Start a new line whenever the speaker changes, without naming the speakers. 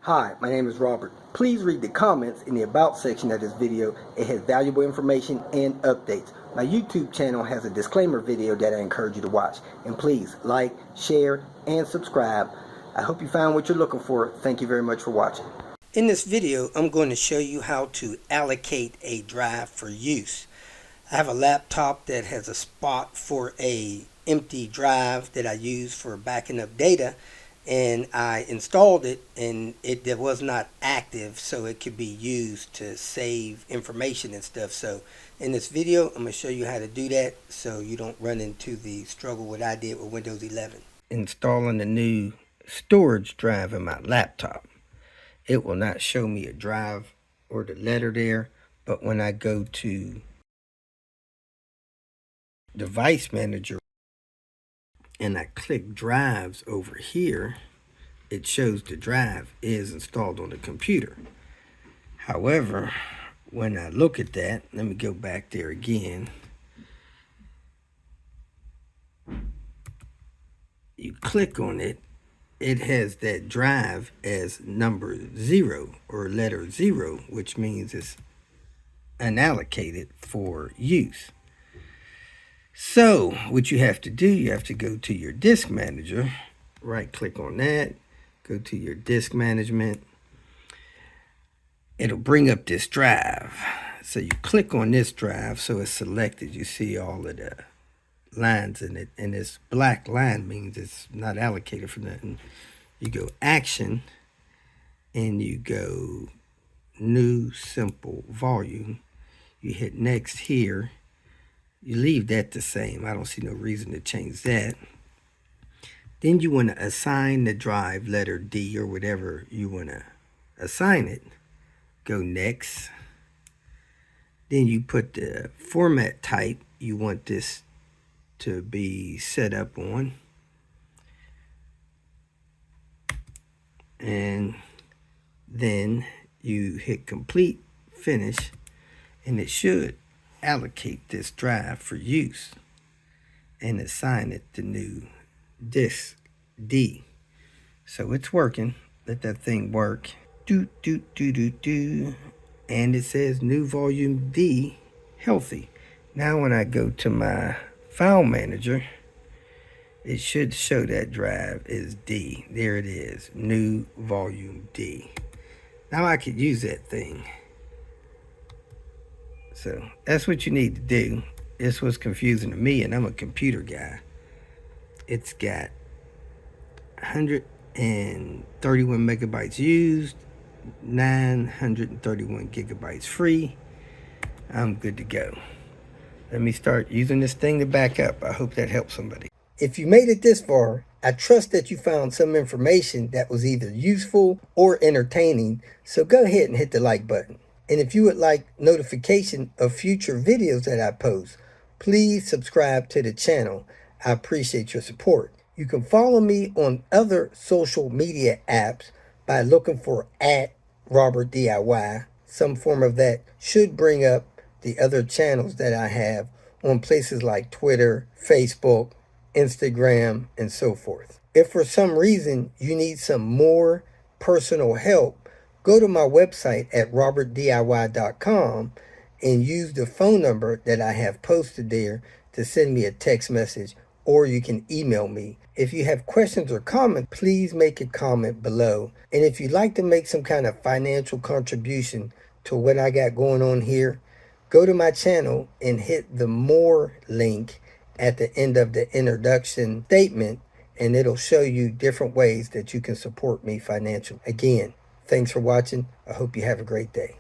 Hi, my name is Robert. Please read the comments in the About section of this video. It has valuable information and updates. My YouTube channel has a disclaimer video that I encourage you to watch. And please like, share, and subscribe. I hope you found what you're looking for. Thank you very much for watching. In this video, I'm going to show you how to allocate a drive for use. I have a laptop that has a spot for a empty drive that I use for backing up data, and I installed it and it was not active, so it could be used to save information and stuff. So in this video, I'm going to show you how to do that so you don't run into the struggle what I did with Windows 11. Installing a new storage drive in my laptop. It will not show me a drive or the letter there, but when I go to Device Manager and I click drives over here, it shows the drive is installed on the computer. However, when I look at that, let me go back there again. You click on it, it has that drive as number 0 or letter 0, which means it's unallocated for use. So what you have to do, you have to go to your disk manager, right click on that, go to your disk management. It'll bring up this drive. So you click on this drive, so it's selected. You see all of the lines in it, and this black line means it's not allocated for nothing. You go action and you go new simple volume. You hit next here. You leave that the same. I don't see no reason to change that. Then you want to assign the drive letter D or whatever you want to assign it. Go next. Then you put the format type you want this to be set up on. And then you hit complete, finish, and it should allocate this drive for use and assign it the new disk D. So it's working. Let that thing work. And it says new volume D healthy. Now when I go to my file manager, it should show that drive is D. There it is, new volume D. Now I could use that thing. So that's what you need to do. This was confusing to me, and I'm a computer guy. It's got 131 megabytes used, 931 gigabytes free. I'm good to go. Let me start using this thing to back up. I hope that helps somebody. If you made it this far, I trust that you found some information that was either useful or entertaining, so go ahead and hit the like button. And if you would like notification of future videos that I post, please subscribe to the channel. I appreciate your support. You can follow me on other social media apps by looking for @RobertDIY. Some form of that should bring up the other channels that I have on places like Twitter, Facebook, Instagram, and so forth. If for some reason you need some more personal help, go to my website at robertdiy.com and use the phone number that I have posted there to send me a text message, or you can email me. If you have questions or comments, please make a comment below. And if you'd like to make some kind of financial contribution to what I got going on here, go to my channel and hit the more link at the end of the introduction statement, and it'll show you different ways that you can support me financially. Again, thanks for watching. I hope you have a great day.